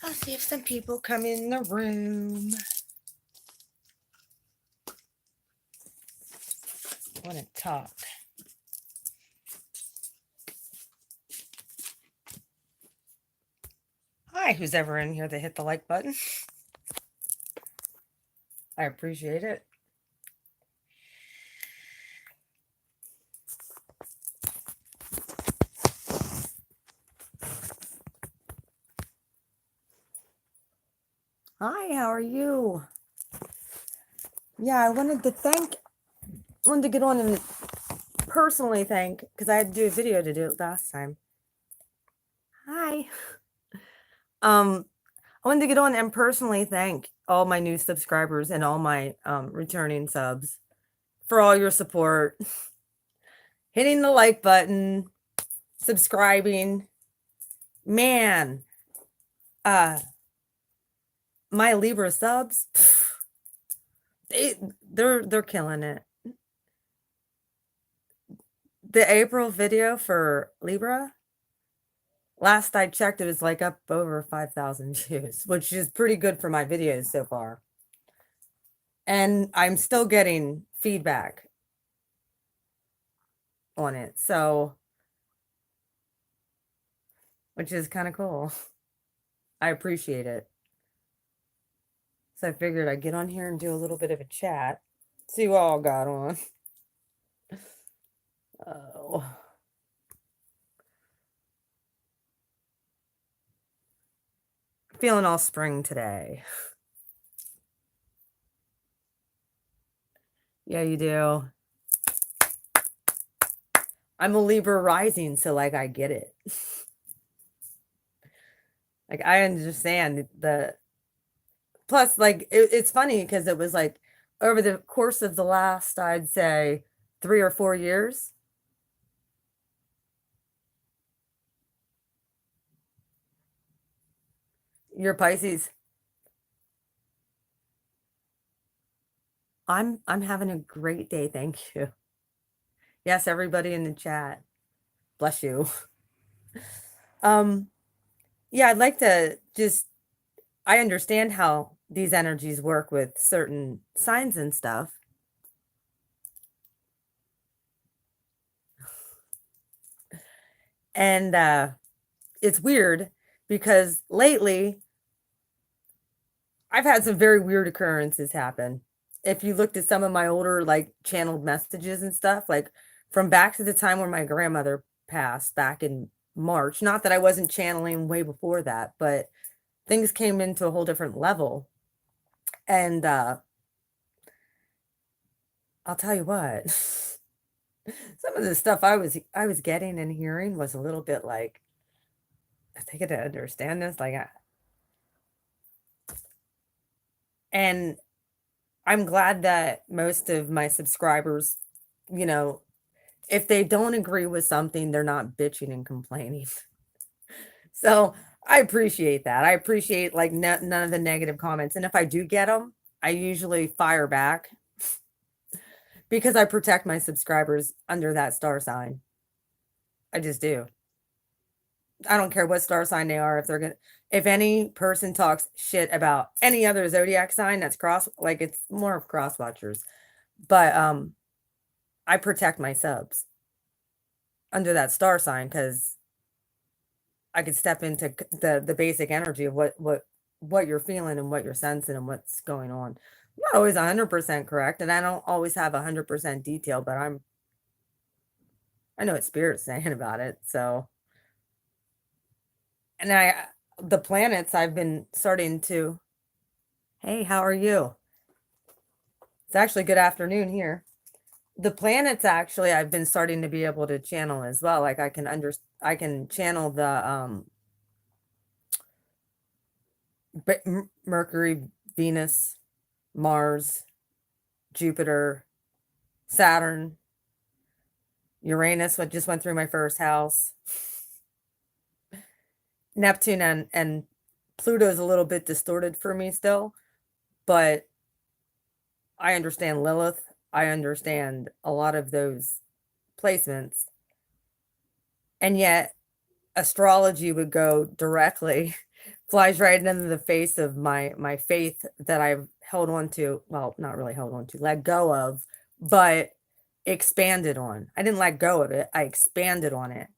I'll see if some people come in the room. Want to talk. Hi, who's ever in here that hit the like button. I appreciate it. Hi, how are you? Yeah, I wanted to get on and personally thank, because I had to do a video to do it last time. Hi. I wanted to get on and personally thank all my new subscribers and all my returning subs for all your support, hitting the like button, subscribing. Man, my Libra subs, they're killing it. The April video for Libra, last I checked, it was like up over 5,000 views, which is pretty good for my videos so far. And I'm still getting feedback on it, so which is kind of cool. I appreciate it. So I figured I'd get on here and do a little bit of a chat. See what all got on. Oh. Feeling all spring today. Yeah, you do. I'm a Libra rising, so like I get it. Like I understand the plus like it's funny because it was like over the course of the last, I'd say 3 or 4 years. You're Pisces. I'm having a great day, thank you. Yes, everybody in the chat. Bless you. Yeah, I'd like to just I understand how these energies work with certain signs and stuff. And it's weird because lately I've had some very weird occurrences happen. If you looked at some of my older like channeled messages and stuff, like from back to the time when my grandmother passed back in March, not that I wasn't channeling way before that, but things came into a whole different level. And I'll tell you what, some of the stuff I was getting and hearing was a little bit like, I think I to understand this, like, and I'm glad that most of my subscribers, you know, if they don't agree with something, they're not bitching and complaining. So I appreciate that. I appreciate like none of the negative comments. And if I do get them, I usually fire back because I protect my subscribers under that star sign. I just do. I don't care what star sign they are. If they're gonna, if any person talks shit about any other zodiac sign that's cross, like it's more of cross watchers, but I protect my subs under that star sign because I could step into the basic energy of what you're feeling and what you're sensing and what's going on. I'm not always 100% correct, and I don't always have 100% detail, but I know what spirit's saying about it. So, and the planets I've been starting to. Hey, how are you? It's actually good afternoon here. The planets actually I've been starting to be able to channel as well. Like I can channel the Mercury, Venus, Mars, Jupiter, Saturn, Uranus, what just went through my first house. Neptune and Pluto's a little bit distorted for me still, but I understand Lilith. I understand a lot of those placements. And yet astrology would go directly flies right into the face of my faith that I've held on to. Well, not really held on to, let go of, but expanded on. I didn't let go of it. I expanded on it.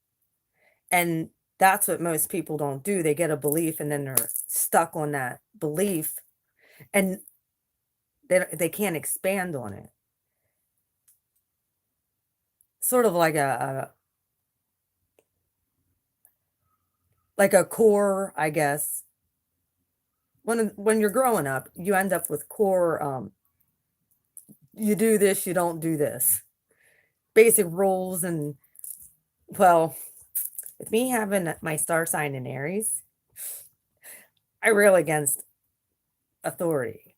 And that's what most people don't do. They get a belief and then they're stuck on that belief and they can't expand on it. Sort of like a core, I guess. When you're growing up, you end up with core you do this, you don't do this. Basic rules and well, with me having my star sign in Aries, I rail against authority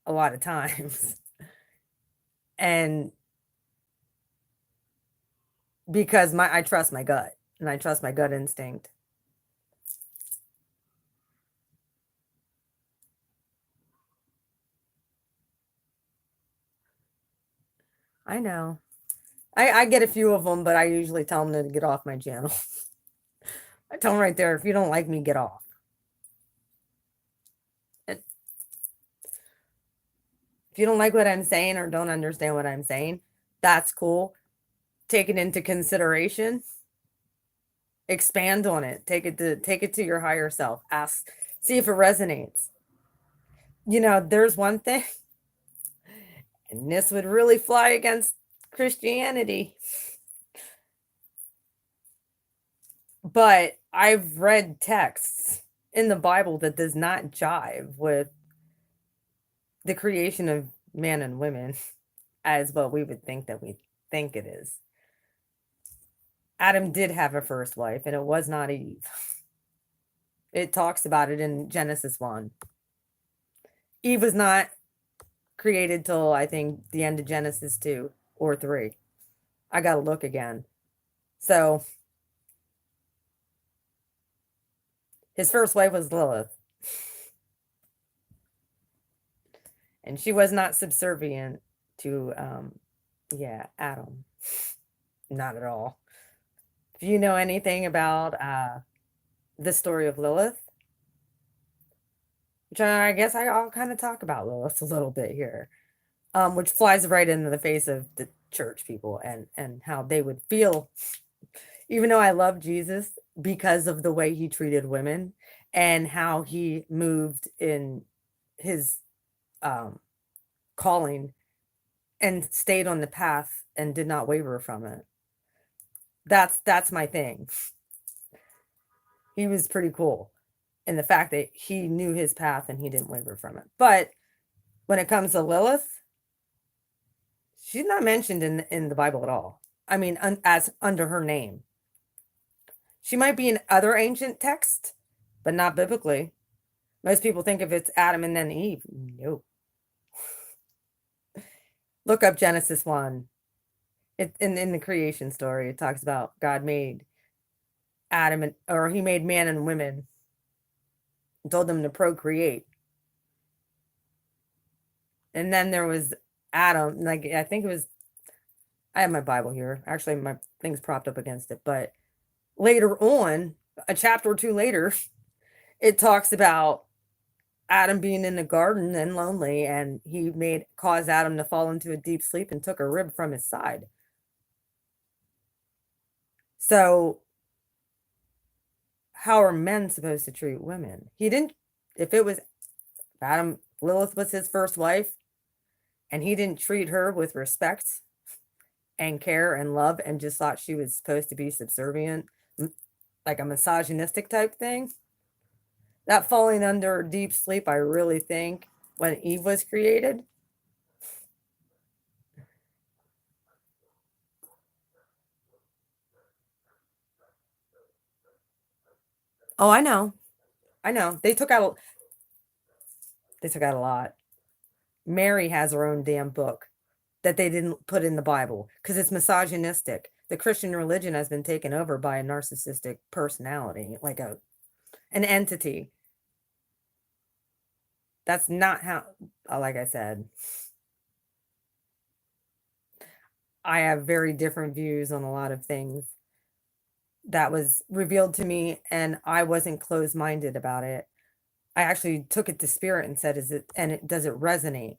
a lot of times. And because I trust my gut and I trust my gut instinct. I know. I get a few of them, but I usually tell them to get off my channel. I tell them right there, if you don't like me, get off. And if you don't like what I'm saying or don't understand what I'm saying, that's cool. Take it into consideration. Expand on it. Take it to your higher self. Ask, see if it resonates. You know, there's one thing, and this would really fly against Christianity. But I've read texts in the Bible that does not jive with the creation of man and women as what we would think that we think it is. Adam did have a first wife, and it was not Eve. It talks about it in Genesis 1. Eve was not created till I think the end of Genesis 2 or 3. I got to look again. So his first wife was Lilith. And she was not subservient to Adam. Not at all. If you know anything about the story of Lilith, which I guess I'll kind of talk about Lilith a little bit here, which flies right into the face of the church people and how they would feel, even though I love Jesus because of the way he treated women and how he moved in his calling and stayed on the path and did not waver from it. That's my thing. He was pretty cool in the fact that he knew his path and he didn't waver from it. But when it comes to Lilith, she's not mentioned in the Bible at all. I mean, as under her name. She might be in other ancient texts, but not biblically. Most people think of it's Adam and then Eve. No. Look up Genesis 1. In the creation story, it talks about God made Adam or he made man and women and told them to procreate. And then there was Adam, like I think it was, I have my Bible here. Actually, my thing's propped up against it. But later on, a chapter or two later, it talks about Adam being in the garden and lonely, and he caused Adam to fall into a deep sleep and took a rib from his side. So how are men supposed to treat women? He didn't, if it was Lilith was his first wife, and he didn't treat her with respect and care and love and just thought she was supposed to be subservient, like a misogynistic type thing. That falling under deep sleep, I really think, when Eve was created. Oh, I know. I know. They took out a lot. Mary has her own damn book that they didn't put in the Bible because it's misogynistic. The Christian religion has been taken over by a narcissistic personality, like an entity. That's not how, like I said, I have very different views on a lot of things. that was revealed to me, and I wasn't closed-minded about it. I actually took it to spirit and said, does it resonate?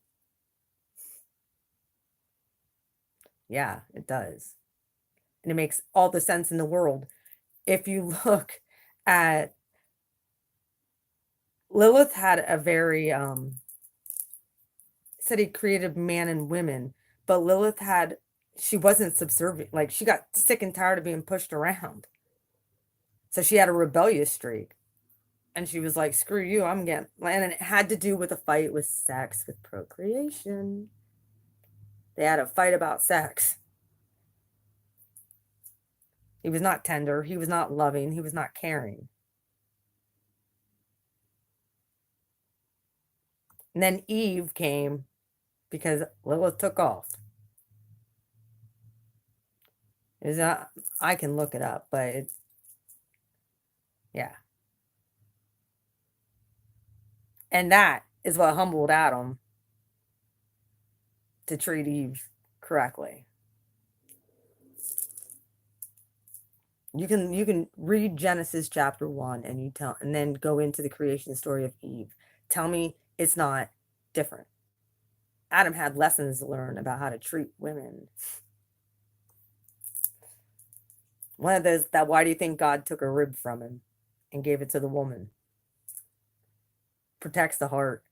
Yeah, it does. And it makes all the sense in the world. If you look at Lilith, had a very said he created man and women, but Lilith she wasn't subservient. Like, she got sick and tired of being pushed around. So she had a rebellious streak. And she was like, screw you, I'm getting, and it had to do with a fight with sex, with procreation. They had a fight about sex. He was not tender. He was not loving. He was not caring. And then Eve came because Lilith took off. Is that, I can look it up, but it's, yeah. And that is what humbled Adam to treat Eve correctly. You can read Genesis chapter 1 and then go into the creation story of Eve. Tell me it's not different. Adam had lessons to learn about how to treat women. One of those, that why do you think God took a rib from him and gave it to the woman? Protects the heart.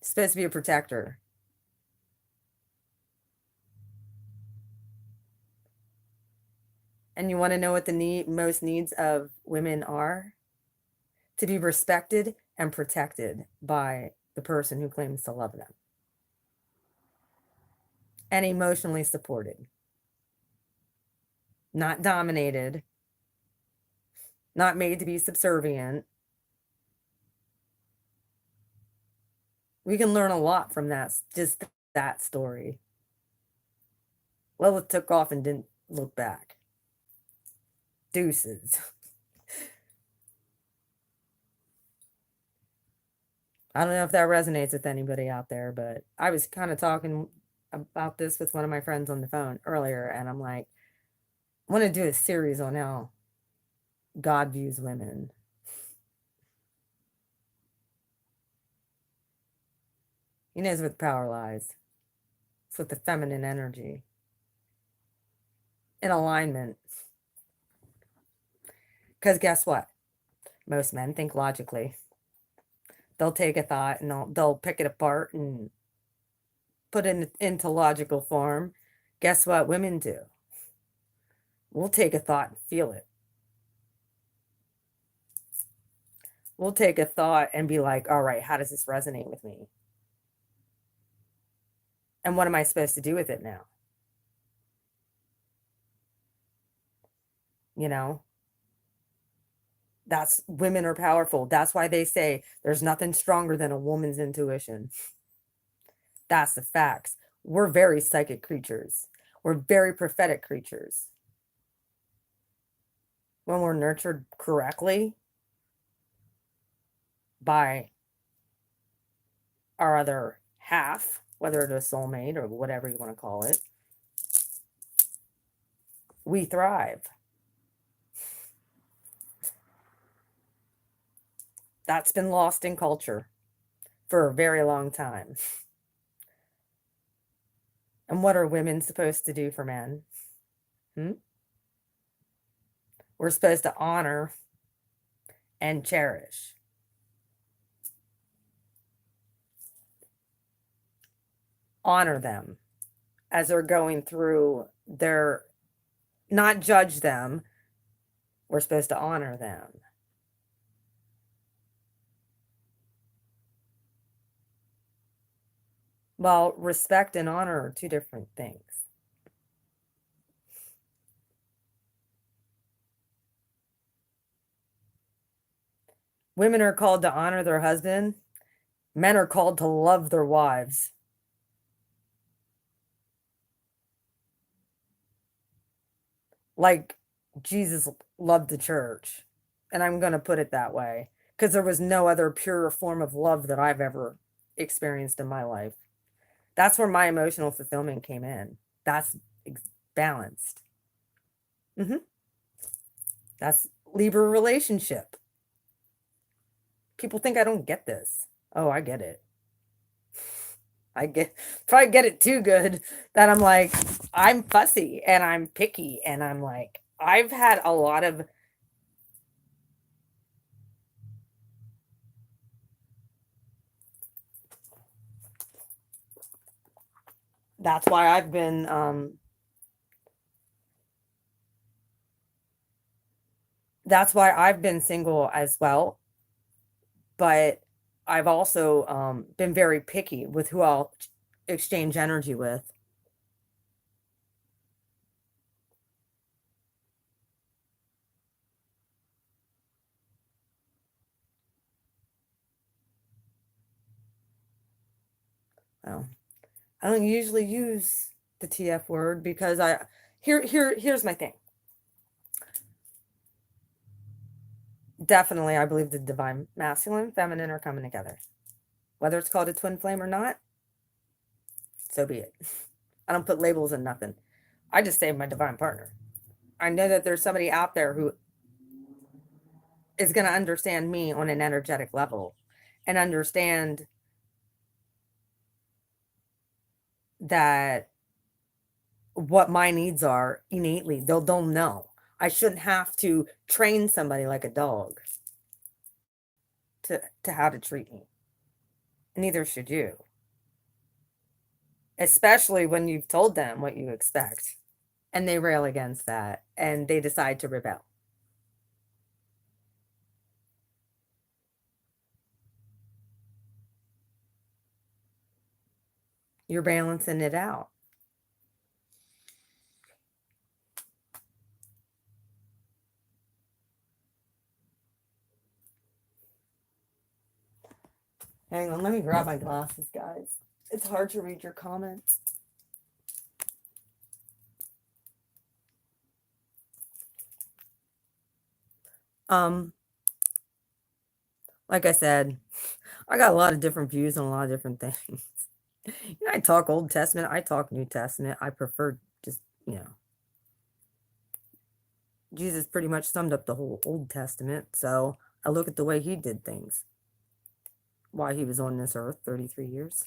It's supposed to be a protector. And you want to know what the most needs of women are? To be respected and protected by the person who claims to love them. And emotionally supported. Not dominated. Not made to be subservient. We can learn a lot from just that story. Lilith took off and didn't look back. Deuces. I don't know if that resonates with anybody out there, but I was kind of talking about this with one of my friends on the phone earlier, and I'm like, I want to do a series on how God views women. He knows where the power lies. It's with the feminine energy. In alignment. Because guess what? Most men think logically. They'll take a thought and they'll pick it apart and put it into logical form. Guess what women do? We'll take a thought and feel it. We'll take a thought and be like, all right, how does this resonate with me? And what am I supposed to do with it now? You know? That's, women are powerful. That's why they say there's nothing stronger than a woman's intuition. That's the facts. We're very psychic creatures. We're very prophetic creatures. When we're nurtured correctly by our other half, whether it's a soulmate or whatever you want to call it, we thrive. That's been lost in culture for a very long time. And what are women supposed to do for men? We're supposed to honor and cherish. Honor them as they're going through their, not judge them. We're supposed to honor them. Well, respect and honor are two different things. Women are called to honor their husband. Men are called to love their wives. Like Jesus loved the church. And I'm going to put it that way because there was no other pure form of love that I've ever experienced in my life. That's where my emotional fulfillment came in. That's balanced. That's Libra relationship. People think I don't get this. Oh, I get it. Probably get it too good that I'm like, I'm fussy and I'm picky and I'm like, I've had a lot of that's why I've been single as well, but I've also been very picky with who I'll exchange energy with. Well, I don't usually use the TF word because here's my thing. Definitely, I believe the divine masculine and feminine are coming together. Whether it's called a twin flame or not, so be it. I don't put labels in nothing. I just say my divine partner. I know that there's somebody out there who is going to understand me on an energetic level and understand that what my needs are innately. They'll know. I shouldn't have to train somebody like a dog to how to treat me. Neither should you. Especially when you've told them what you expect and they rail against that and they decide to rebel. You're balancing it out. Hang on, let me grab my glasses, guys. It's hard to read your comments. Like I said, I got a lot of different views on a lot of different things. I talk Old Testament, I talk New Testament. I prefer just, Jesus pretty much summed up the whole Old Testament. So I look at the way he did things, why he was on this earth 33 years.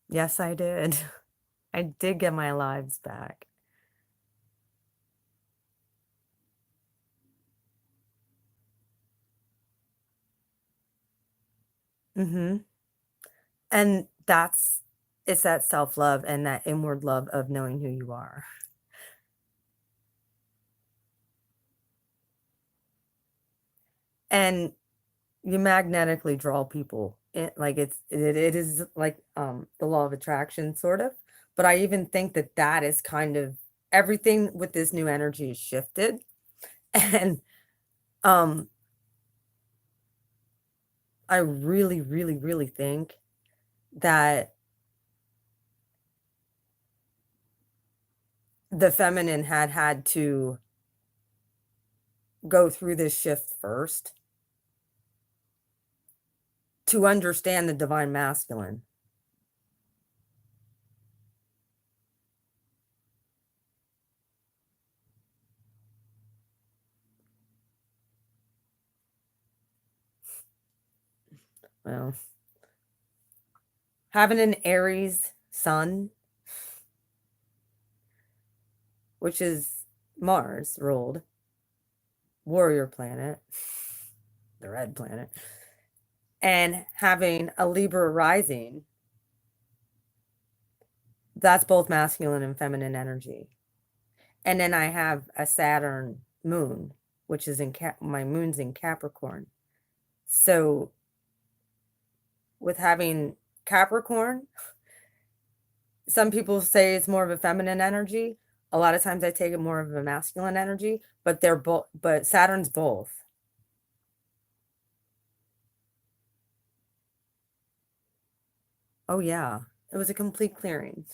Yes, I did. I did get my lives back. And it's that self-love and that inward love of knowing who you are. And you magnetically draw people. Like it is like the law of attraction sort of. But I even think that is kind of everything with this new energy is shifted. And I really, really, really think that the feminine had to go through this shift first to understand the divine masculine. Well, having an Aries sun, which is Mars ruled, warrior planet, the red planet, and having a Libra rising, that's both masculine and feminine energy. And then I have a Saturn moon, which is my moon's in Capricorn. So with having Capricorn, some people say it's more of a feminine energy. A lot of times I take it more of a masculine energy, but they're both, but Saturn's both. Oh yeah, it was a complete clearing.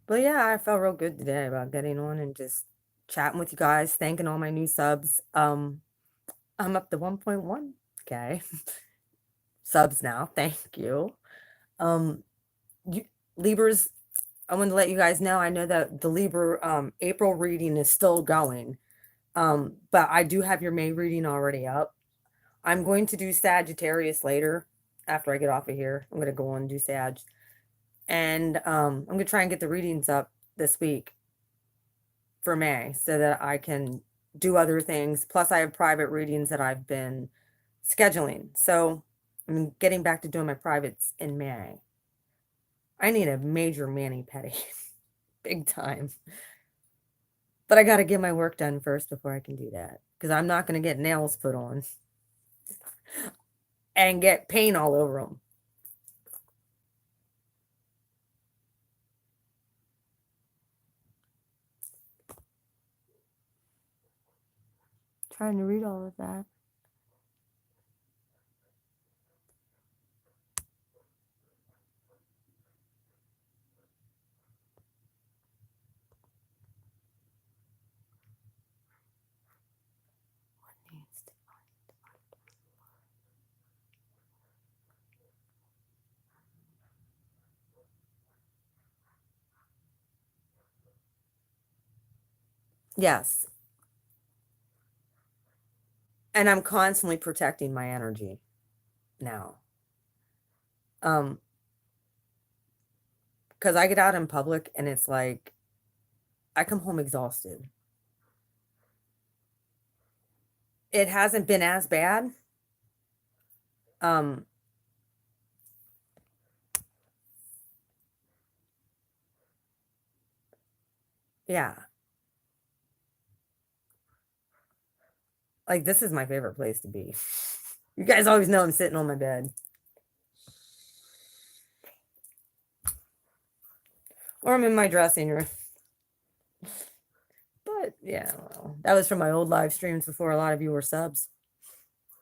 But yeah, I felt real good today about getting on and just chatting with you guys, thanking all my new subs. I'm up to 1.1K subs now. Thank you. Um, you Libras, I want to let you guys know, I know that the Libra April reading is still going. But I do have your May reading already up. I'm going to do Sagittarius later after I get off of here. I'm going to go on and do Sag. And I'm going to try and get the readings up this week for May so that I can do other things. Plus, I have private readings that I've been scheduling. So I'm getting back to doing my privates in May. I need a major mani-pedi, big time. But I got to get my work done first before I can do that because I'm not going to get nails put on and get paint all over them. Trying to read all of that. Yes. And I'm constantly protecting my energy now. Because I get out in public and it's like I come home exhausted. It hasn't been as bad. Um yeah. Like this is my favorite place to be. You guys always know I'm sitting on my bed. Or I'm in my dressing room. But yeah, well, that was from my old live streams before a lot of you were subs.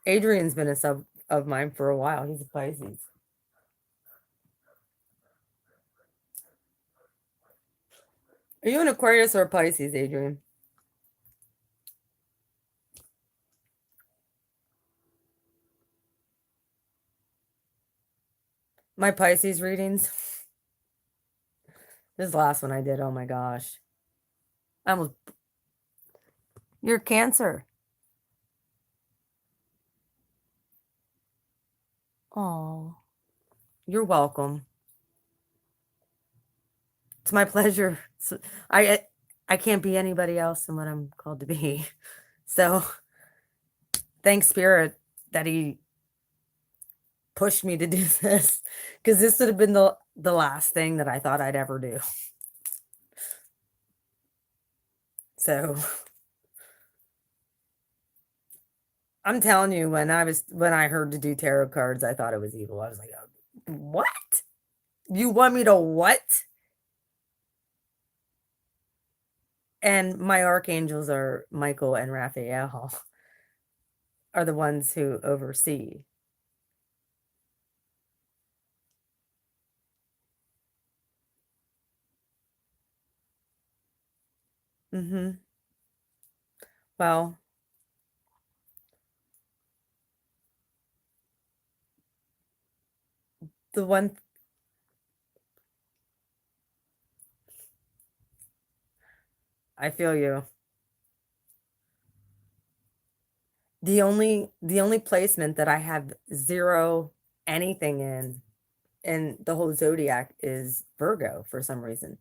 Adrian's been a sub of mine for a while. He's a Pisces. Are you an Aquarius or a Pisces, Adrian? My Pisces readings. This last one I did, oh my gosh. I almost. You're Cancer. Oh, you're welcome. It's my pleasure. I can't be anybody else than what I'm called to be. So thanks Spirit that he pushed me to do this because this would have been the last thing that I thought I'd ever do. So I'm telling you, when I heard to do tarot cards, I thought it was evil. I was like, what? You want me to what? And my archangels are Michael and Raphael, are the ones who oversee. Mm-hmm. Well, the one I feel you. The only placement that I have zero anything in the whole zodiac is Virgo for some reason.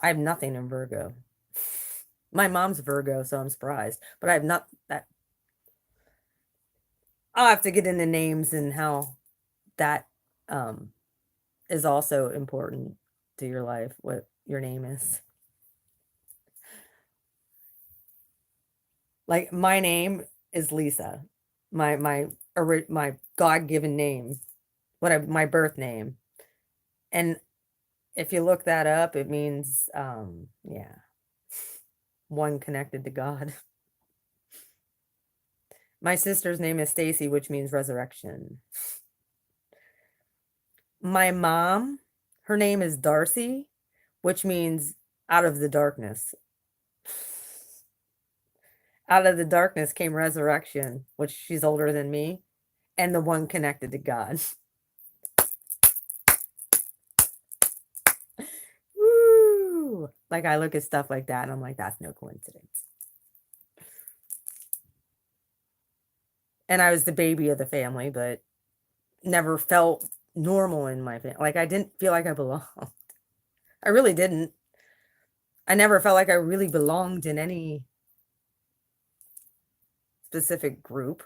I have nothing in Virgo. My mom's Virgo, so I'm surprised. But I have not that. I'll have to get into names and how that um is also important to your life, what your name is. Like my name is Lisa. My God-given name, my birth name. And if you look that up, it means yeah, one connected to God. My sister's name is Stacy, which means resurrection. My mom, her name is Darcy, which means out of the darkness. Out of the darkness came resurrection, which she's older than me, and the one connected to God. Woo! Like I look at stuff like that and I'm like, that's no coincidence. And I was the baby of the family, but never felt normal in my family. Like I didn't feel like I belonged. I really didn't. I never felt like I really belonged in any specific group.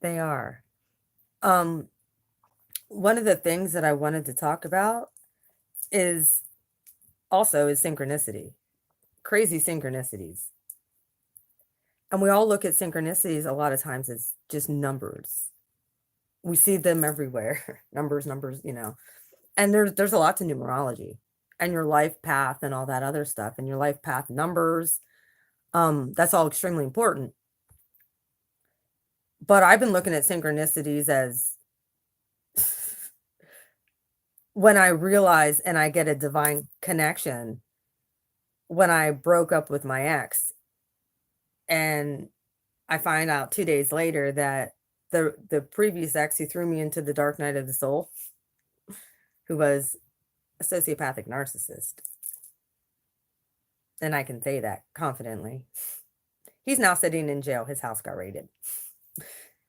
They are. Um, one of the things that I wanted to talk about is is synchronicity. Crazy synchronicities. And we all look at synchronicities a lot of times as just numbers. We see them everywhere. Numbers, And there's a lot to numerology and your life path and all that other stuff and your life path numbers. That's all extremely important. But I've been looking at synchronicities as when I realize and I get a divine connection when I broke up with my ex and I find out 2 days later that the previous ex who threw me into the dark night of the soul, who was a sociopathic narcissist. And I can say that confidently. He's now sitting in jail. His house got raided.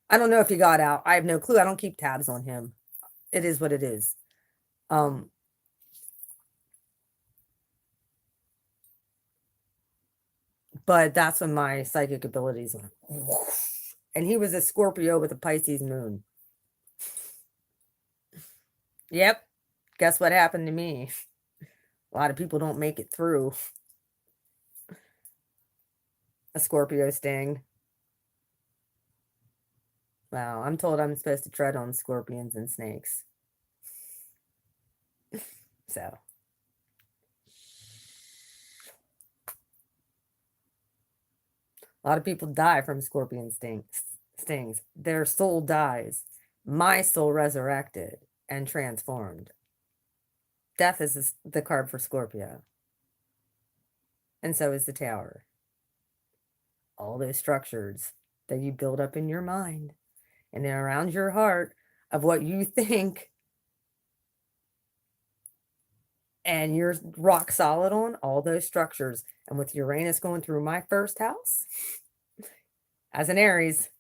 I don't know if he got out. I have no clue. I don't keep tabs on him. It is what it is. But that's when my psychic abilities went. And he was a Scorpio with a Pisces moon. Yep. Guess what happened to me? A lot of people don't make it through a Scorpio sting. Wow, I'm told I'm supposed to tread on scorpions and snakes. So. A lot of people die from scorpion stings. Their soul dies. My soul resurrected and transformed. Death is the card for Scorpio. And so is the Tower. All those structures that you build up in your mind and then around your heart of what you think and you're rock solid on all those structures. And with Uranus going through my first house, as an Aries,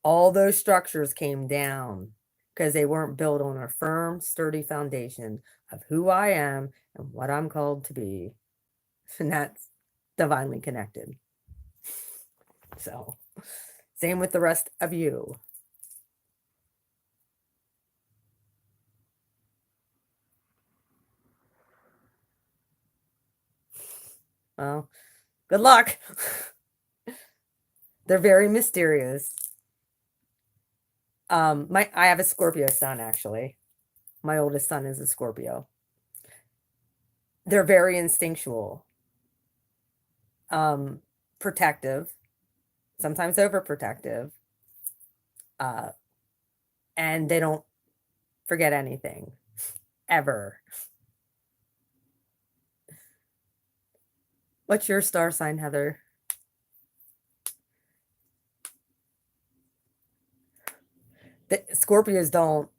all those structures came down because they weren't built on a firm, sturdy foundation of who I am and what I'm called to be. And that's divinely connected. So, same with the rest of you. Well, good luck. They're very mysterious. I have a Scorpio son, actually. My oldest son is a Scorpio. They're very instinctual, protective, sometimes overprotective, and they don't forget anything, ever. What's your star sign, Heather? The Scorpios don't.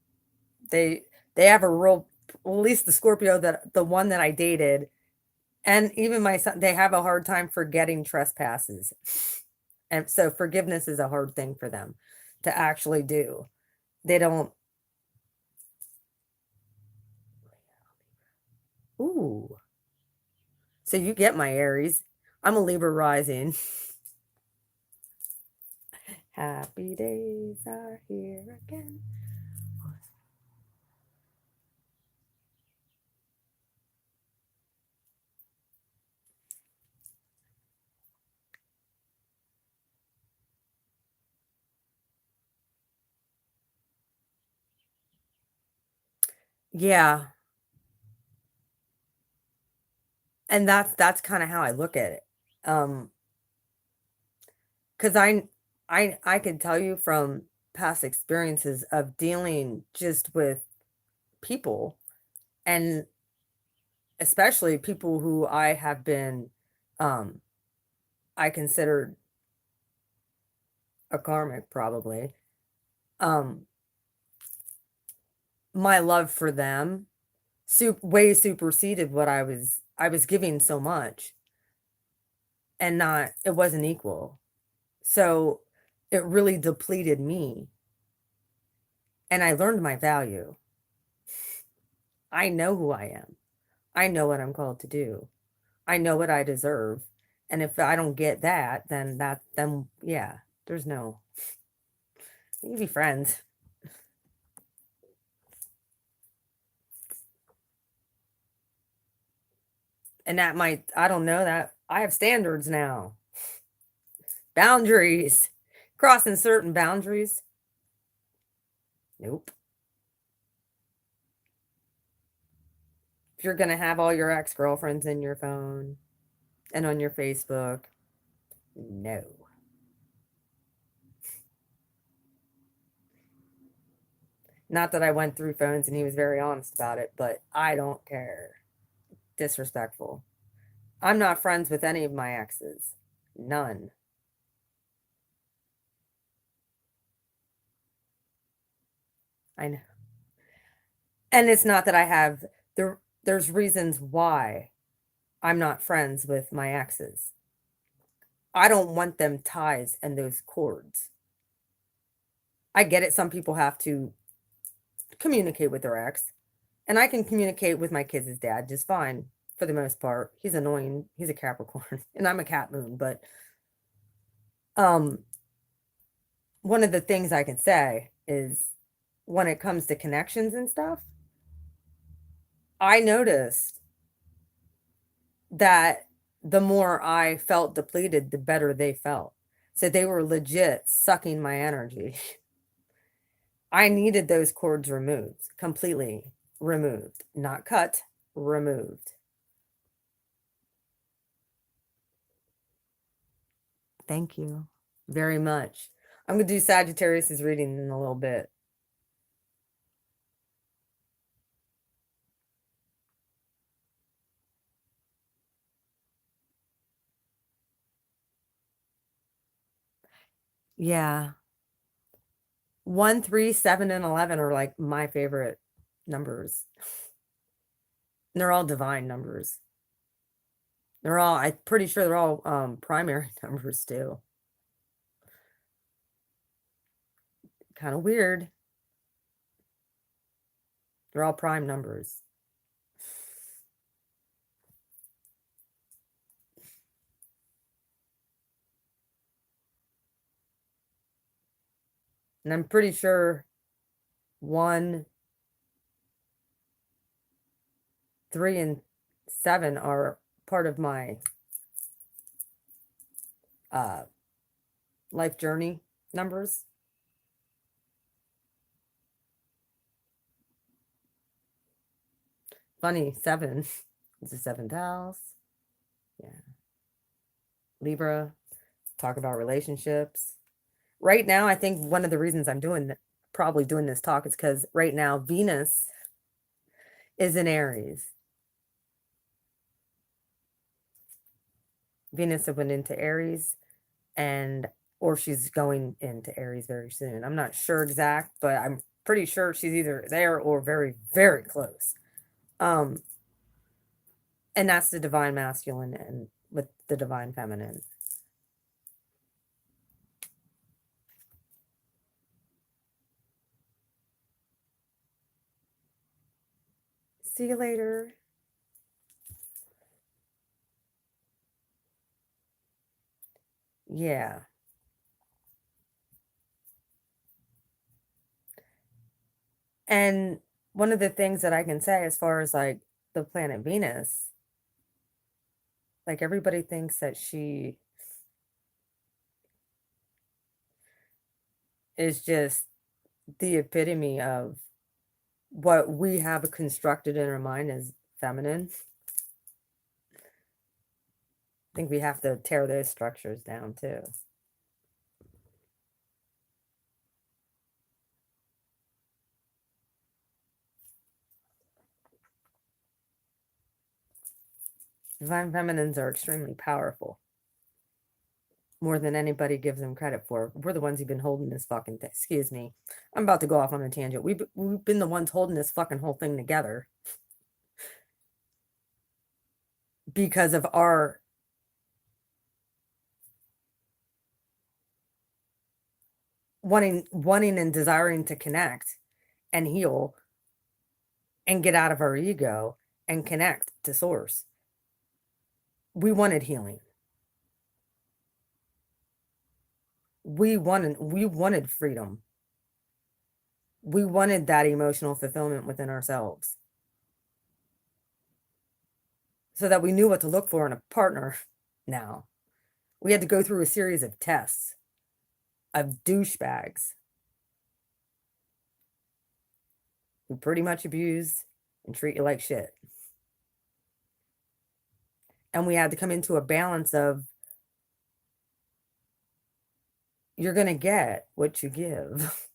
They have a real, well, at least the Scorpio, that the one that I dated, and even my son, they have a hard time forgetting trespasses. And so forgiveness is a hard thing for them to actually do. They don't. Ooh. So you get my Aries. I'm a Libra rising. Happy days are here again. Yeah. And that's kind of how I look at it. Um, because I can tell you from past experiences of dealing just with people, and especially people who I have been, um, I considered a karmic probably. Um, my love for them way superseded what I was giving so much, and not it wasn't equal. So it really depleted me, and I learned my value. I know who I am. I know what I'm called to do. I know what I deserve. And if I don't get that, then yeah, there's no we can be friends. And that might I don't know that I have standards now. Boundaries. Crossing certain boundaries. Nope. If you're gonna have all your ex-girlfriends in your phone and on your Facebook, no. Not that I went through phones and he was very honest about it, but I don't care. Disrespectful. I'm not friends with any of my exes. None. I know. And it's not that I have there's reasons why I'm not friends with my exes. I don't want them ties and those cords. I get it. Some people have to communicate with their ex, and I can communicate with my kids' dad just fine for the most part. He's annoying. He's a Capricorn, and I'm a Cat Moon. But um, one of the things I can say is when it comes to connections and stuff, I noticed that the more I felt depleted, the better they felt. So they were legit sucking my energy. I needed those cords removed, completely removed, not cut, removed. Thank you very much. I'm going to do Sagittarius's reading in a little bit. Yeah. 1, 3, 7, and 11 are like my favorite numbers. And they're all divine numbers. I'm pretty sure they're all primary numbers too. Kind of weird. They're all prime numbers. And I'm pretty sure 1, 3, and 7 are part of my uh, life journey numbers. Funny, 7 is the seventh house. Yeah. Libra, talk about relationships. Right now, I think one of the reasons I'm probably doing this talk is because right now Venus is in Aries. Venus went into Aries, and or she's going into Aries very soon. I'm not sure exact, but I'm pretty sure she's either there or very, very close. Um, and that's the divine masculine and with the divine feminine. See you later. Yeah. And one of the things that I can say as far as like the planet Venus, like everybody thinks that she is just the epitome of what we have constructed in our mind as feminine. I think we have to tear those structures down too. Divine feminines are extremely powerful. More than anybody gives them credit for. We're the ones who've been holding this fucking thing. Excuse me. I'm about to go off on a tangent. We've been the ones holding this fucking whole thing together because of our wanting and desiring to connect and heal and get out of our ego and connect to source. We wanted healing. We wanted freedom. We wanted that emotional fulfillment within ourselves. So that we knew what to look for in a partner now. We had to go through a series of tests of douchebags who pretty much abuse and treat you like shit. And we had to come into a balance of you're going to get what you give.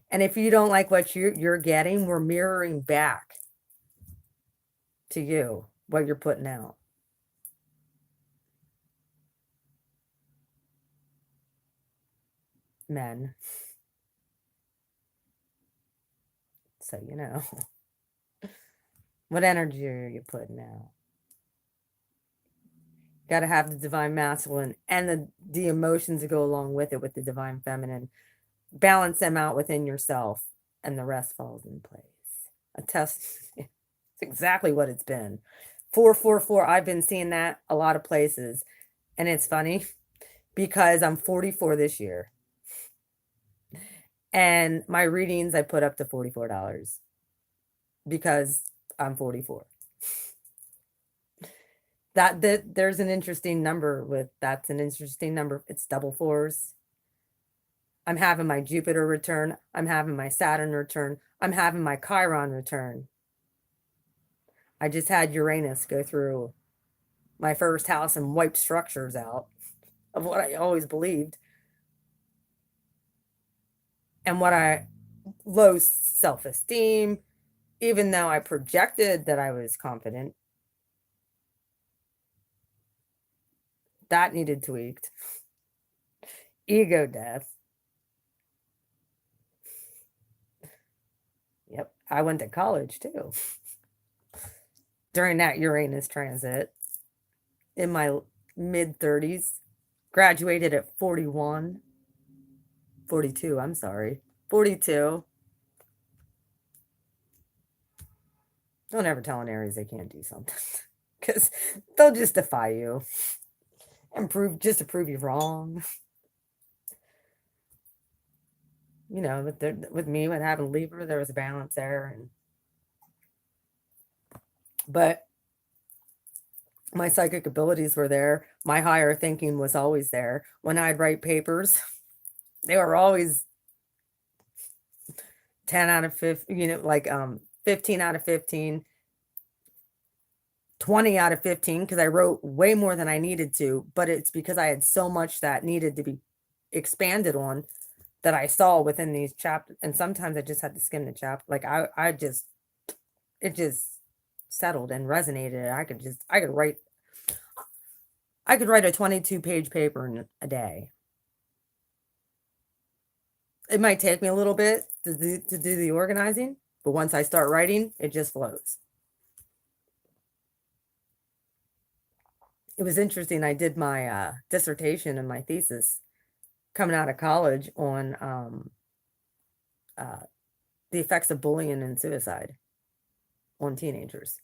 And if you don't like what you're getting, we're mirroring back to you what you're putting out. Men. So you know. What energy are you putting out? Got to have the divine masculine and the emotions that go along with it with the divine feminine. Balance them out within yourself and the rest falls in place. A test. It's exactly what it's been. 444. I've been seeing that a lot of places. And it's funny because I'm 44 this year. And my readings I put up to $44 because I'm 44. That there's an interesting number with that's an interesting number. It's double fours. I'm having my Jupiter return. I'm having my Saturn return. I'm having my Chiron return. I just had Uranus go through my first house and wipe structures out of what I always believed. And what I low self-esteem, even though I projected that I was confident, that needed tweaked. Ego death. Yep, I went to college too. During that Uranus transit in my mid 30s, graduated at 41, 42, I'm sorry, 42. Don't ever tell an Aries they can't do something because they'll just defy you and prove you wrong. You know, with me, what happened Libra, there was a balance there, but my psychic abilities were there. My higher thinking was always there. When I'd write papers, they were always 10 out of 15, 15 out of 15, 20 out of 15, because I wrote way more than I needed to, but it's because I had so much that needed to be expanded on that I saw within these chapters. And sometimes I just had to skim the chapter. Like it just settled and resonated. I could write a 22-page paper in a day. It might take me a little bit to do the organizing, but once I start writing, it just flows. It was interesting. I did my dissertation and my thesis coming out of college on the effects of bullying and suicide on teenagers.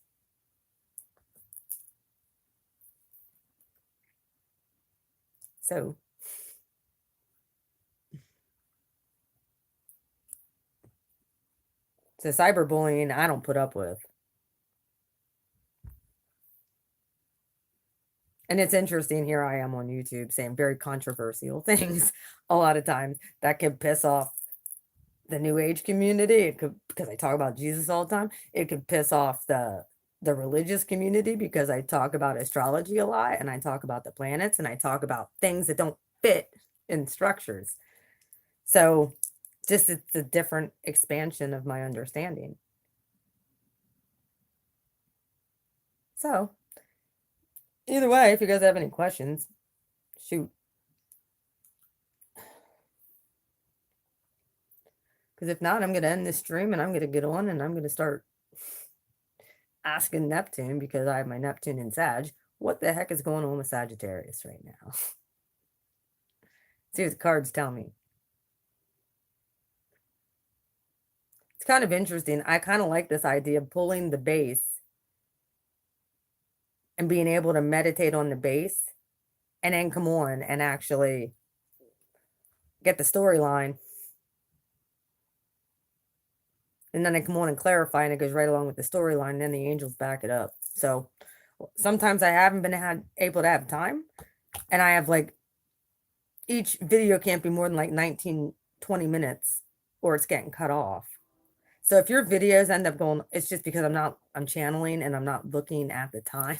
So cyberbullying, I don't put up with. And it's interesting, here I am on YouTube saying very controversial things a lot of times that can piss off the New Age community. It could, because I talk about Jesus all the time. It could piss off the religious community because I talk about astrology a lot and I talk about the planets and I talk about things that don't fit in structures. So just it's a different expansion of my understanding. So either way, if you guys have any questions, shoot. Because if not, I'm going to end this stream and I'm going to get on and I'm going to start asking Neptune, because I have my Neptune in Sag, what the heck is going on with Sagittarius right now? See what the cards tell me. It's kind of interesting. I kind of like this idea of pulling the base and being able to meditate on the base and then come on and actually get the storyline. And then I come on and clarify, and it goes right along with the storyline. And then the angels back it up. So sometimes I haven't been able to have time, and I have like, each video can't be more than like 19, 20 minutes, or it's getting cut off. So if your videos end up going, it's just because I'm channeling and I'm not looking at the time.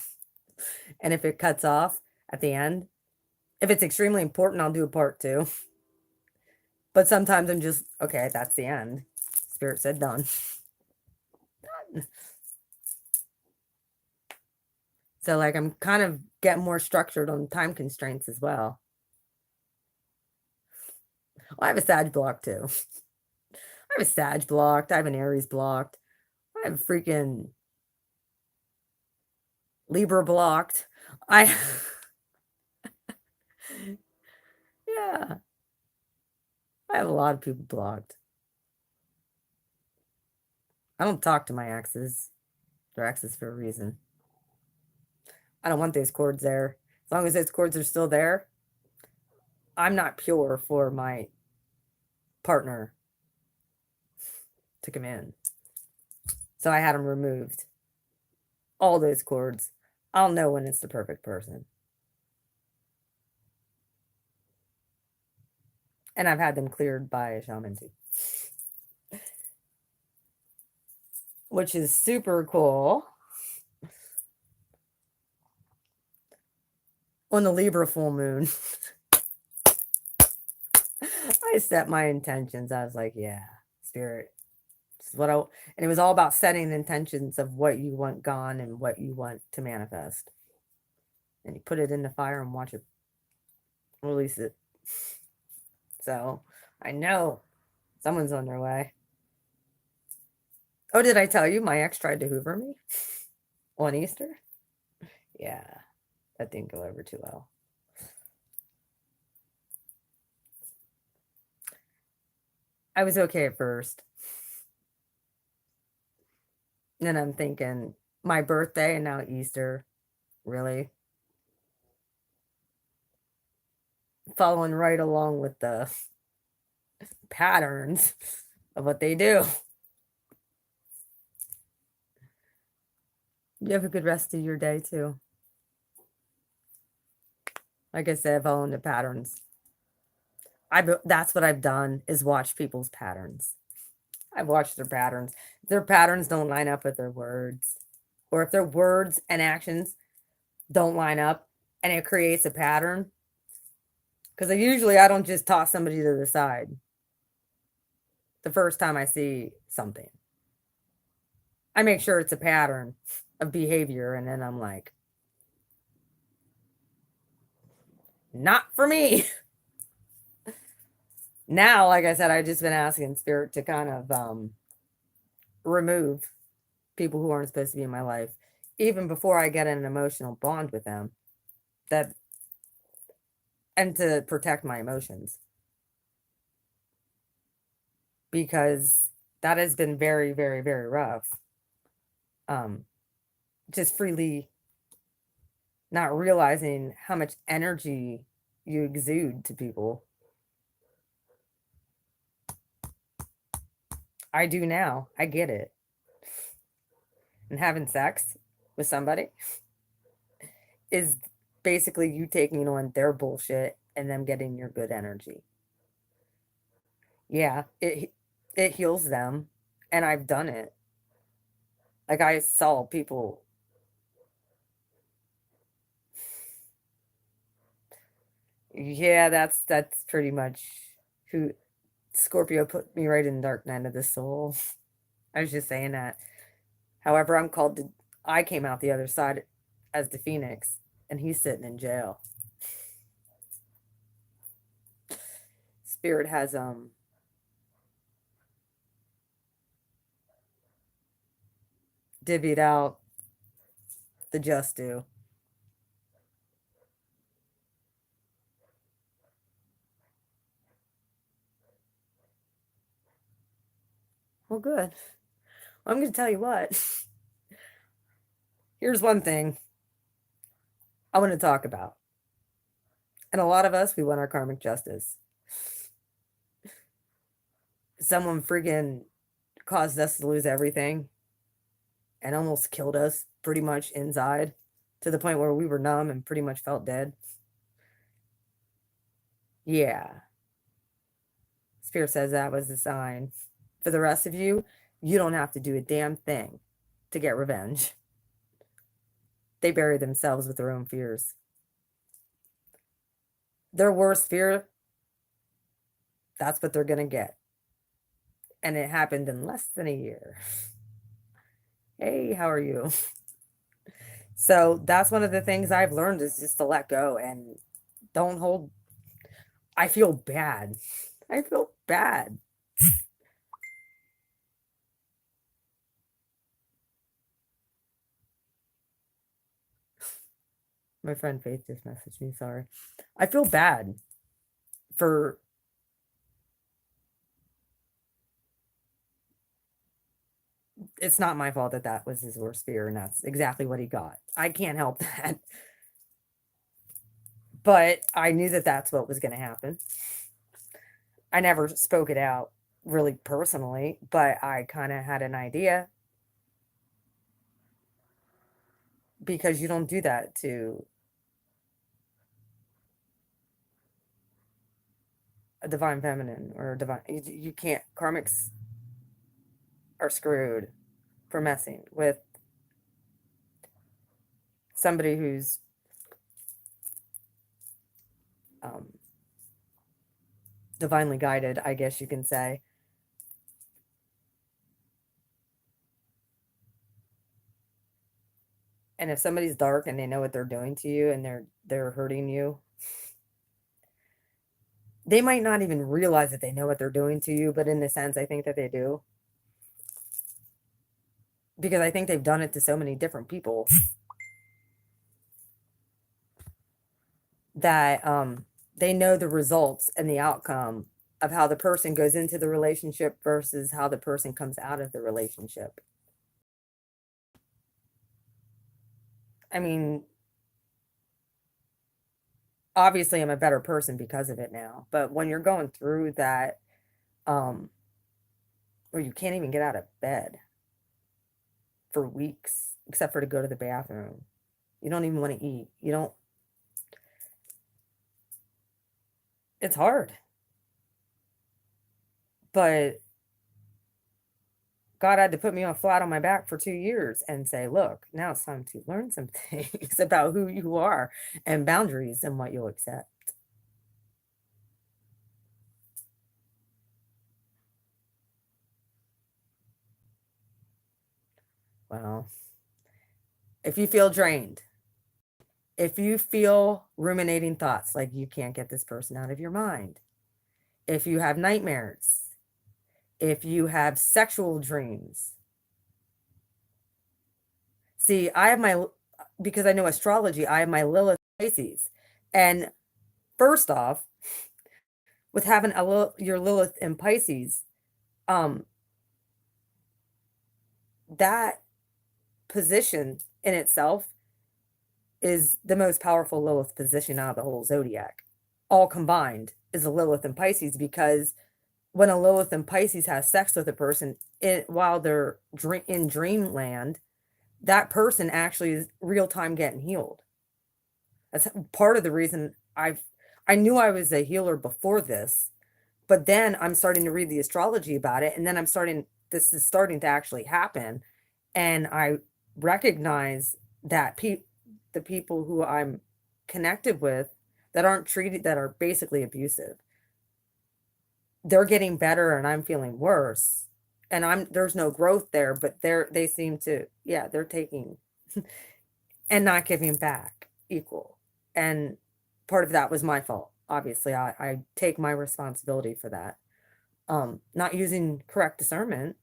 And if it cuts off at the end, if it's extremely important, I'll do a part 2. But sometimes I'm just, okay, that's the end. Spirit said done. So like, I'm kind of getting more structured on time constraints as well. I have a Sag block too. I have a Sag blocked. I have an Aries blocked. I have a freaking Libra blocked. Yeah. I have a lot of people blocked. I don't talk to my exes. They're exes for a reason. I don't want those cords there. As long as those cords are still there, I'm not pure for my partner to come in. So I had them removed. All those cords. I'll know when it's the perfect person. And I've had them cleared by a shaman too. Which is super cool. On the Libra full moon, I set my intentions. I was like, yeah, Spirit, this is what and it was all about setting intentions of what you want gone and what you want to manifest. And you put it in the fire and watch it release it. So I know someone's on their way. Oh, did I tell you my ex tried to hoover me on Easter? Yeah, that didn't go over too well. I was okay at first. And then I'm thinking, my birthday and now Easter, really? Following right along with the patterns of what they do. You have a good rest of your day too. Like I said, following the patterns. That's what I've done, is watch people's patterns. I've watched their patterns. If their patterns don't line up with their words, or if their words and actions don't line up and it creates a pattern, because I don't just toss somebody to the side the first time I see something. I make sure it's a pattern of behavior, and then I'm like, not for me. Now, like I said, I've just been asking Spirit to kind of remove people who aren't supposed to be in my life, even before I get in an emotional bond with them, and to protect my emotions, because that has been very, very, very rough. Just freely not realizing how much energy you exude to people. I do now. I get it. And having sex with somebody is basically you taking on their bullshit and them getting your good energy. Yeah, it heals them, and I've done it. Like, I saw people. Yeah, that's pretty much who Scorpio put me right in the dark night of the soul. I was just saying that. However, I came out the other side as the Phoenix, and he's sitting in jail. Spirit has divvied out the just due. Well, good. I'm going to tell you what. Here's one thing I want to talk about. And a lot of us, we want our karmic justice. Someone friggin' caused us to lose everything and almost killed us pretty much inside to the point where we were numb and pretty much felt dead. Yeah. Spirit says that was the sign. For the rest of you, you don't have to do a damn thing to get revenge. They bury themselves with their own fears. Their worst fear, that's what they're going to get. And it happened in less than a year. Hey, how are you? So that's one of the things I've learned is just to let go and don't hold. I feel bad. I feel bad. My friend Faith just messaged me, sorry. I feel bad for it's not my fault that that was his worst fear and that's exactly what he got. I can't help that. But I knew that that's what was going to happen. I never spoke it out really personally, but I kind of had an idea because you don't do that to a divine feminine or a divine. You can't. Karmics are screwed for messing with somebody who's divinely guided, I guess you can say. And if somebody's dark and they know what they're doing to you and they're hurting you, they might not even realize that they know what they're doing to you, but in a sense, I think that they do. Because I think they've done it to so many different people that they know the results and the outcome of how the person goes into the relationship versus how the person comes out of the relationship. I mean, obviously I'm a better person because of it now, but when you're going through that where you can't even get out of bed for weeks except for to go to the bathroom, you don't even want to eat, you don't, it's hard, but God had to put me on flat on my back for 2 years and say, look, now it's time to learn some things about who you are and boundaries and what you'll accept. Well, if you feel drained, if you feel ruminating thoughts like you can't get this person out of your mind, if you have nightmares, if you have sexual dreams. See, because I know astrology, I have my Lilith Pisces. And first off, with having your Lilith in Pisces, that position in itself is the most powerful Lilith position out of the whole zodiac. All combined is a Lilith and Pisces, because when a Lilith and Pisces has sex with a person while they're in dreamland, that person actually is real time getting healed. That's part of the reason I knew I was a healer before this, But then I'm starting to read the astrology about it, and then this is starting to actually happen. And I recognize that the people who I'm connected with that aren't treated, that are basically abusive, they're getting better and I'm feeling worse. And there's no growth there, but they seem to, yeah, they're taking and not giving back equal. And part of that was my fault. Obviously, I take my responsibility for that. Not using correct discernment,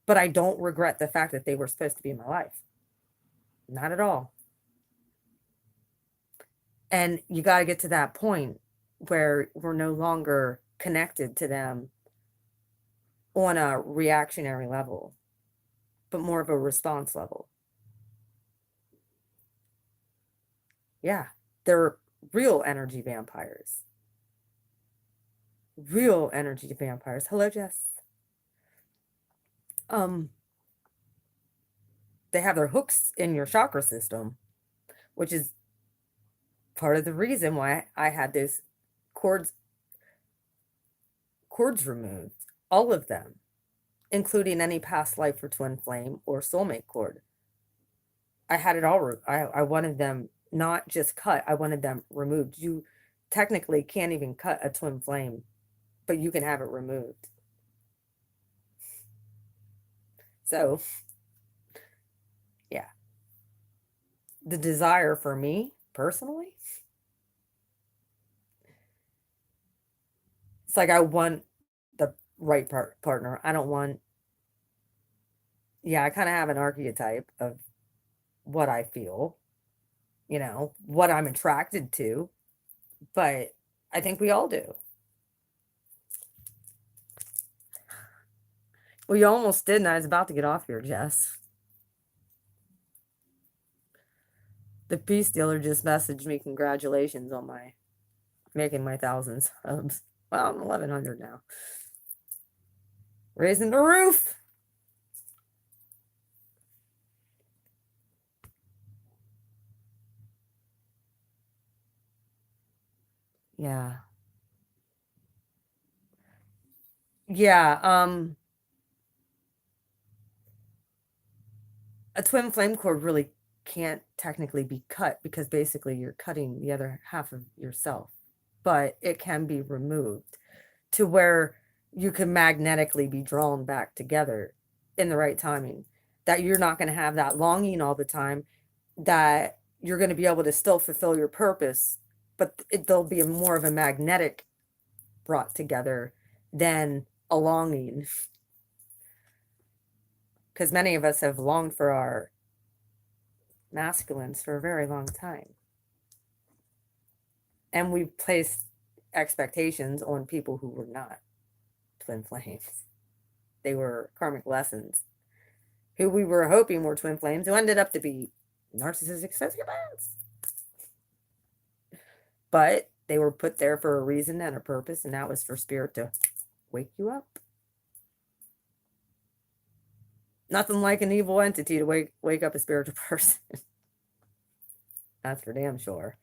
but I don't regret the fact that they were supposed to be in my life. Not at all. And you got to get to that point where we're no longer connected to them on a reactionary level, but more of a response level. Yeah, they're real energy vampires. Real energy vampires. Hello, Jess. They have their hooks in your chakra system, which is part of the reason why I had those cords removed, all of them, including any past life or twin flame or soulmate cord. I had it all. I wanted them not just cut. I wanted them removed. You technically can't even cut a twin flame, but you can have it removed. So, yeah. The desire for me personally, it's like I want the right partner. I don't want, yeah, I kind of have an archetype of what I feel, what I'm attracted to, but I think we all do. Well, you almost did, and I was about to get off here, Jess. The peace dealer just messaged me congratulations on making my thousands subs. Well, I'm 1,100 now. Raising the roof. Yeah. Yeah, a twin flame cord really can't technically be cut because basically you're cutting the other half of yourself, but it can be removed to where you can magnetically be drawn back together in the right timing, that you're not going to have that longing all the time, that you're going to be able to still fulfill your purpose, but there'll be more of a magnetic brought together than a longing, because many of us have longed for our masculines for a very long time. And we've placed expectations on people who were not twin flames. They were karmic lessons, who we were hoping were twin flames, who ended up to be narcissistic sociopaths. But they were put there for a reason and a purpose, and that was for spirit to wake you up. Nothing like an evil entity to wake up a spiritual person. That's for damn sure.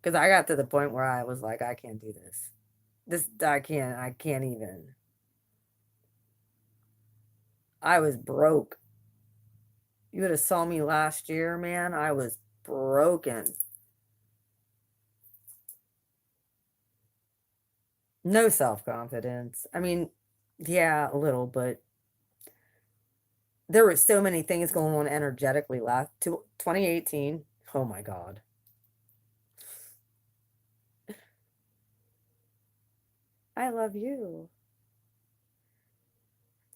Because I got to the point where I was like, I can't do this. I can't even. I was broke. You would have saw me last year, man. I was broken. No self-confidence. I mean, yeah, a little, but there were so many things going on energetically last to 2018. Oh my God. I love you.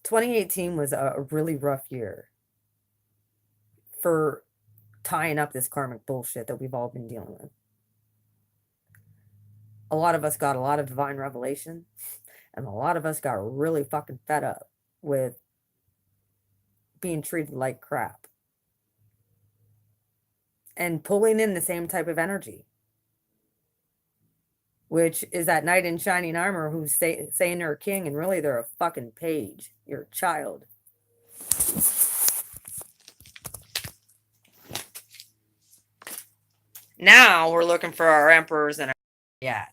2018 was a really rough year for tying up this karmic bullshit that we've all been dealing with. A lot of us got a lot of divine revelation, and a lot of us got really fucking fed up with being treated like crap and pulling in the same type of energy, which is that knight in shining armor who's saying they're a king, and really they're a fucking page. You're a child. Now we're looking for our emperors and our yeah.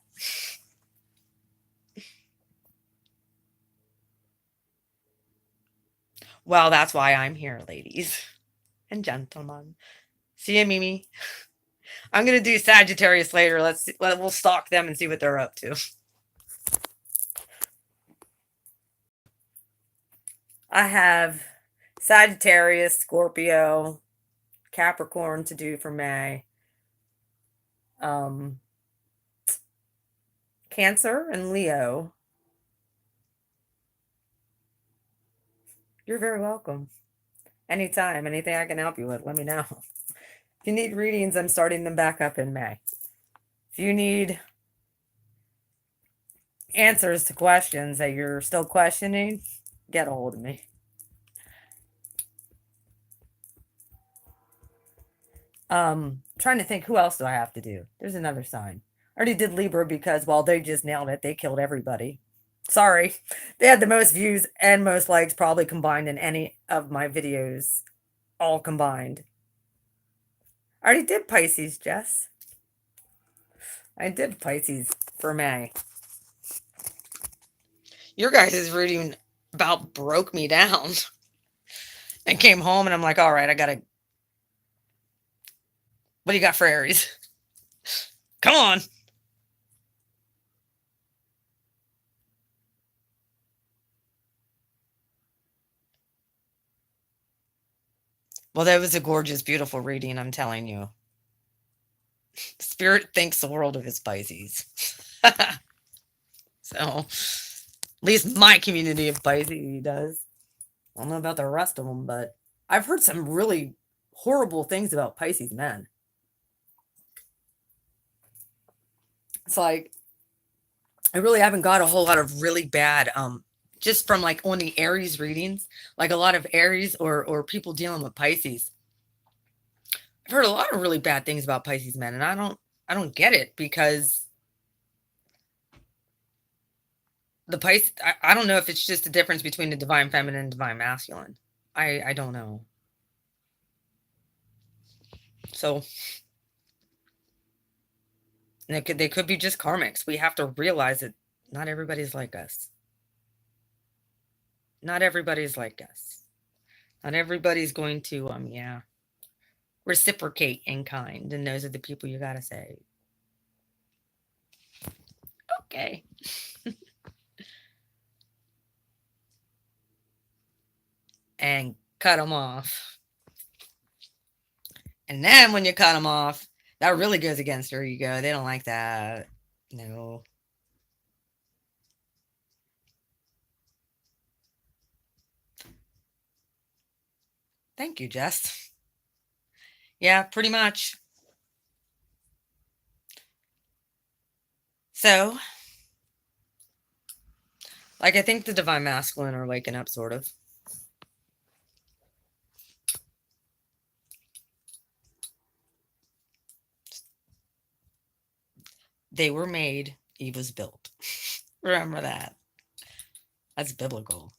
Well, that's why I'm here, ladies and gentlemen. See you, Mimi. I'm gonna do Sagittarius later. We'll stalk them and see what they're up to. I have Sagittarius, Scorpio, Capricorn to do for May. Cancer and Leo. You're very welcome. Anytime, anything I can help you with, let me know. If you need readings, I'm starting them back up in May. If you need answers to questions that you're still questioning, get a hold of me. Trying to think, who else do I have to do? There's another sign. I already did Libra because, well, they just nailed it. They killed everybody. Sorry. They had the most views and most likes probably combined in any of my videos, all combined. I already did Pisces, Jess. I did Pisces for May. Your guys' reading about broke me down. I came home and I'm like, all right, I gotta. What do you got for Aries? Come on. Well, that was a gorgeous, beautiful reading, I'm telling you. Spirit thinks the world of his Pisces. So, at least my community of Pisces does. I don't know about the rest of them, but I've heard some really horrible things about Pisces men. It's like, I really haven't got a whole lot of really bad, just from like on the Aries readings, like a lot of Aries or people dealing with Pisces. I've heard a lot of really bad things about Pisces men, and I don't get it because the Pisces, I don't know if it's just a difference between the divine feminine and divine masculine. I don't know. So they could be just karmics. We have to realize that not everybody's like us. Not everybody's like us. Not everybody's going to reciprocate in kind, and those are the people you gotta say. Okay. And cut them off. And then when you cut them off, that really goes against their ego. They don't like that. No. Thank you, Jess. Yeah, pretty much. So, like, I think the divine masculine are waking up, sort of. They were made, Eve was built. Remember that. That's biblical.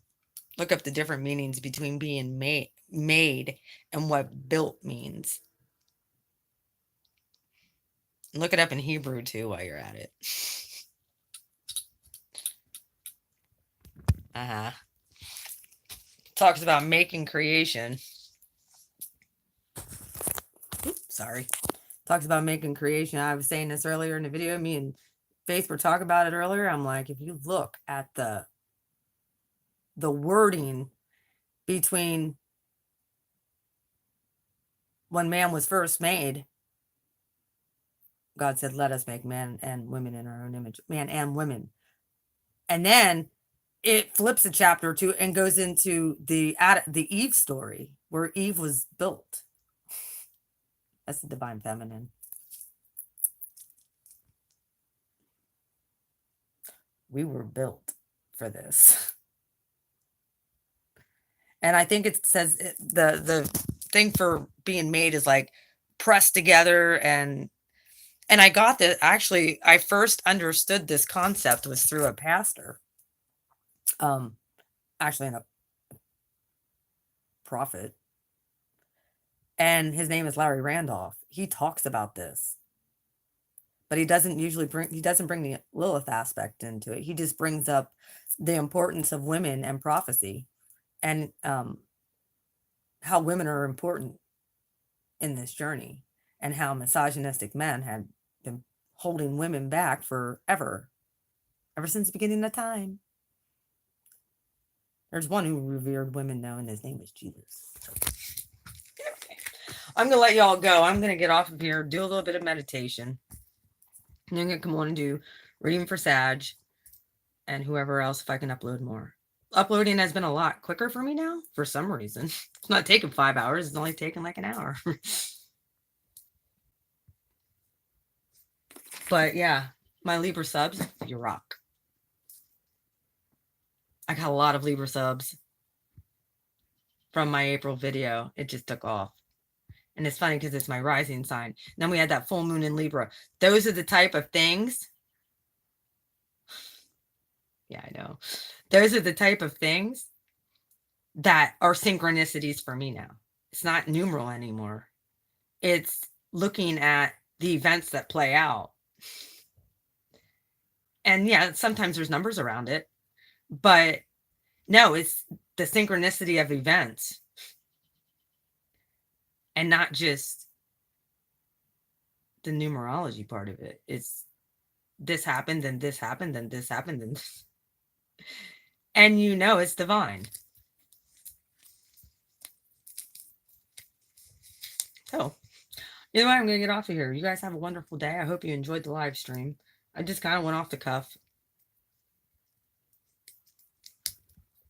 Look up the different meanings between being made and what built means. Look it up in Hebrew too while you're at it. Talks about making creation. Oops, sorry. Talks about making creation. I was saying this earlier in the video. Me and Faith were talking about it earlier. I'm like, if you look at the wording between when man was first made, God said, let us make man and women in our own image, man and women. And then it flips a chapter or two and goes into the Eve story where Eve was built. That's the divine feminine. We were built for this. And I think it says the thing for being made is like pressed together, and I got that. Actually, I first understood this concept was through a pastor. Actually, a prophet. And his name is Larry Randolph. He talks about this. but he doesn't bring the Lilith aspect into it. He just brings up the importance of women and prophecy, and how women are important in this journey, and how misogynistic men had been holding women back forever, ever since the beginning of time. There's one who revered women, though, and his name is Jesus. Okay. I'm gonna let y'all go. I'm gonna get off of here, do a little bit of meditation, and I'm gonna come on and do reading for Sag and whoever else if I can upload more. Uploading has been a lot quicker for me now for some reason. It's not taking 5 hours, it's only taking like an hour. But yeah, my Libra subs, you rock. I got a lot of Libra subs from my April video. It just took off. And it's funny because it's my rising sign. Then we had that full moon in Libra. Those are the type of things. Yeah, I know. Those are the type of things that are synchronicities for me now. It's not numeral anymore. It's looking at the events that play out. And yeah, sometimes there's numbers around it, but no, it's the synchronicity of events and not just the numerology part of it. It's this happened, and this happened, and this happened, and this. And you know it's divine. So, anyway, I'm going to get off of here. You guys have a wonderful day. I hope you enjoyed the live stream. I just kind of went off the cuff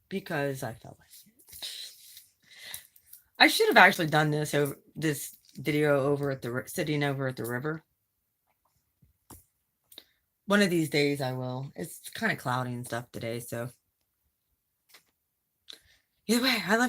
because I felt like it. I should have actually done this video over at the sitting over at the river. One of these days I will. It's kind of cloudy and stuff today, so either way, I love you.